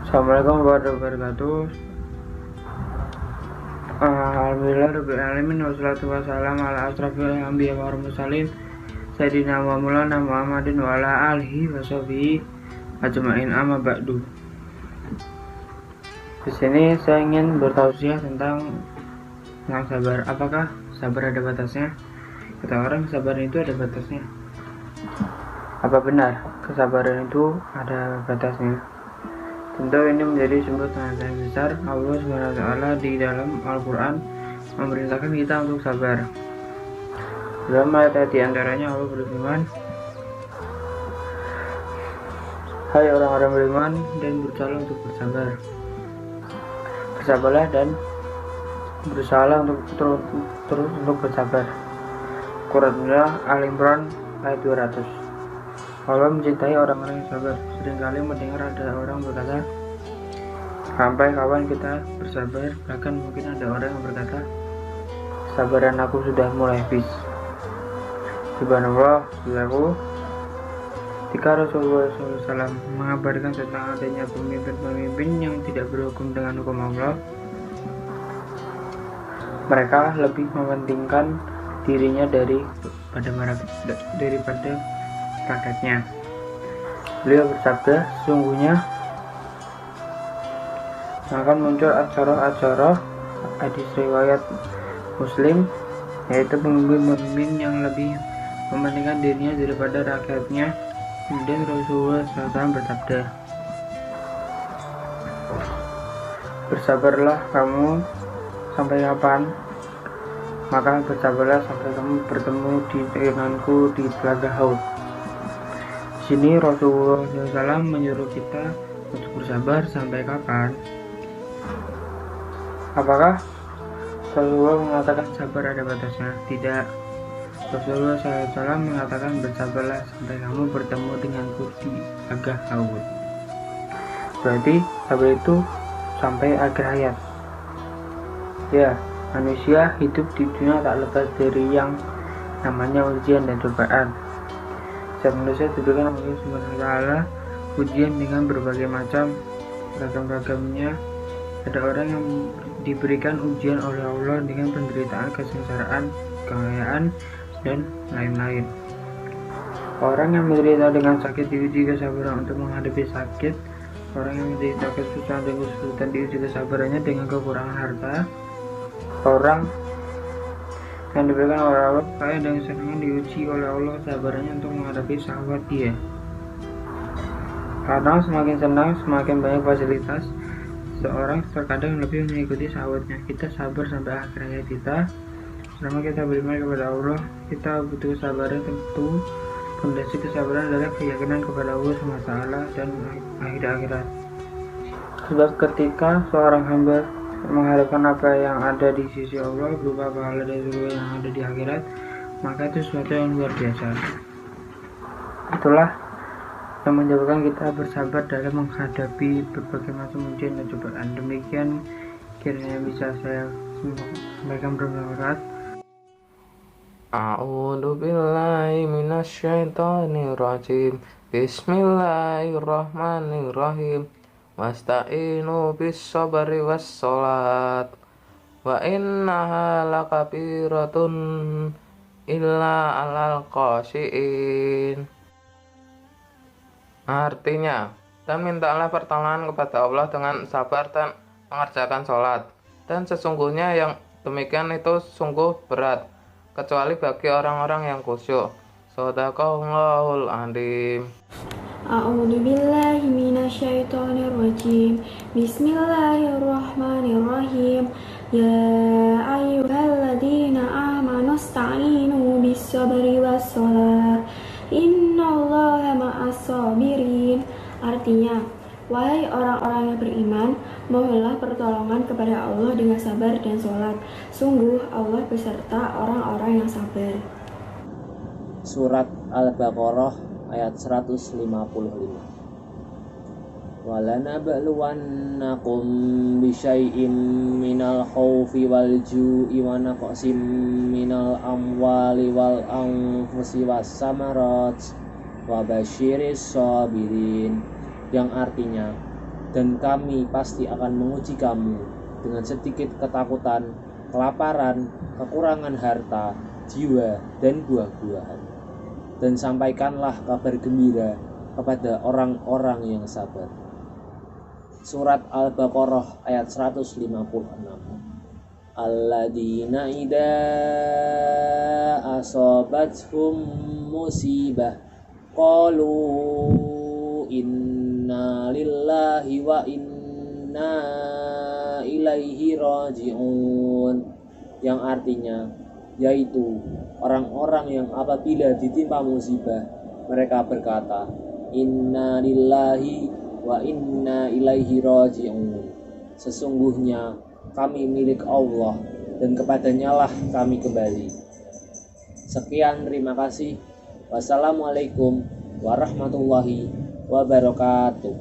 Assalamualaikum warahmatullahi wabarakatuh. Alhamdulillah rabbil alamin wassalatu wassalamu ala asrofil anbiya wal mursalin sayyidina wa maulana Muhammadin wa ala alihi washabihi ajmain, amma ba'du. Di sini saya ingin bertausiah tentang sabar. Apakah sabar ada batasnya? Kata orang, kesabaran itu ada batasnya. Apa benar kesabaran itu ada batasnya? Tentu ini menjadi sebuah tanda besar. Allah SWT di dalam Al-Quran memerintahkan kita untuk sabar. Dalam ayat di antaranya Allah berfirman, hai orang-orang beriman dan berusaha untuk bersabar. Bersabarlah dan berusaha untuk terus untuk bersabar. Quran Al-Imran ayat 200. Allah mencintai orang-orang yang sabar. Seringkali mendengar ada orang berkata, sampai kapan kita bersabar? Bahkan mungkin ada orang yang berkata, kesabaran aku sudah mulai habis. Subhanallah, saudaraku, ketika Rasulullah SAW mengabarkan tentang adanya pemimpin-pemimpin yang tidak berhukum dengan hukum Allah, mereka lebih mementingkan dirinya daripada rakyatnya. Beliau bersabda, sesungguhnya akan muncul acara-acara hadis riwayat Muslim, yaitu pemimpin-pemimpin yang lebih mementingkan dirinya daripada rakyatnya. Kemudian Rasulullah SAW bersabda, bersabarlah kamu sampai kapan? Maka bersabarlah sampai kamu bertemu denganku di telaga Haud. Di sini Rasulullah SAW menyuruh kita untuk bersabar sampai kapan? Apakah Rasulullah mengatakan sabar ada batasnya? Tidak. Rasulullah SAW mengatakan bersabarlah sampai kamu bertemu denganku di telaga Haud. Berarti sabar itu sampai akhir hayat. Ya, manusia hidup di dunia tak lepas dari yang namanya ujian dan cobaan. Setiap manusia diberikan oleh Allah SWT ujian dengan berbagai macam beragam-ragamnya. Ada orang yang diberikan ujian oleh Allah dengan penderitaan, kesengsaraan, kekayaan, dan lain-lain. Orang yang menderita dengan sakit diuji kesabaran untuk menghadapi sakit. Orang yang menderita kesusahan dan kesulitan diuji kesabarannya dengan kekurangan harta. Orang yang diberikan oleh Allah kaya dan kesenangan diuji oleh Allah kesabarannya untuk menghadapi syahwat dia. Karena semakin senang, semakin banyak fasilitas, seorang terkadang lebih mengikuti syahwatnya. Kita sabar sampai akhir hayat kita. Selama kita beriman kepada Allah, kita butuh kesabaran. Tentu fondasi kesabaran adalah keyakinan kepada Allah SWT dan akhir-akhirat. Sebab ketika seorang hamba mengharapkan apa yang ada di sisi Allah berupa pahala dan surga yang ada di akhirat, maka itu sesuatu yang luar biasa. Itulah yang menyebabkan kita bersabar dalam menghadapi berbagai macam ujian dan cobaan. Demikian kiranya bisa saya sampaikan bermanfaat. A'udzu billahi minasyaitonir rajim. Bismillahirrahmanirrahim. Wasta'inu bis sabri was salat wa innaha lakabiratun illa alal khashiin. Artinya, dan mintalah pertolongan kepada Allah dengan sabar dan mengerjakan sholat. Dan sesungguhnya yang demikian itu sungguh berat, kecuali bagi orang-orang yang khusyuk. Shadaqallahul adzim. A'udzu billahi minasyaitonir rajim. Bismillahirrahmanirrahim. Ya ayyuhalladzina amanu ista'inu bis-sabri was-shalah. Innallaha ma'as-sabirin. Artinya, wahai orang-orang yang beriman, mohonlah pertolongan kepada Allah dengan sabar dan sholat. Sungguh Allah beserta orang-orang yang sabar. Surat Al-Baqarah ayat 155. وَلَنَبْلُوَنَّكُمْ بِشَيْءٍ مِّنَ الْخَوْفِ وَالْجُوعِ وَنَقْصٍ مِّنَ الْأَمْوَالِ وَالْأَنفُسِ وَالثَّمَرَاتِ وَبَشِّرِ الصَّابِرِينَ, yang artinya, dan kami pasti akan menguji kamu dengan sedikit ketakutan, kelaparan, kekurangan harta, jiwa, dan buah-buahan. Dan sampaikanlah kabar gembira kepada orang-orang yang sabar. Surat Al-Baqarah ayat 156. Alladzina idza asabathum musibah qalu inna lillahi wa inna ilaihi raji'un, yang artinya yaitu orang-orang yang apabila ditimpa musibah mereka berkata inna lillahi wa inna ilaihi raji'un, sesungguhnya kami milik Allah dan kepadanya lah kami kembali. Sekian, terima kasih. Wassalamualaikum warahmatullahi wabarakatuh.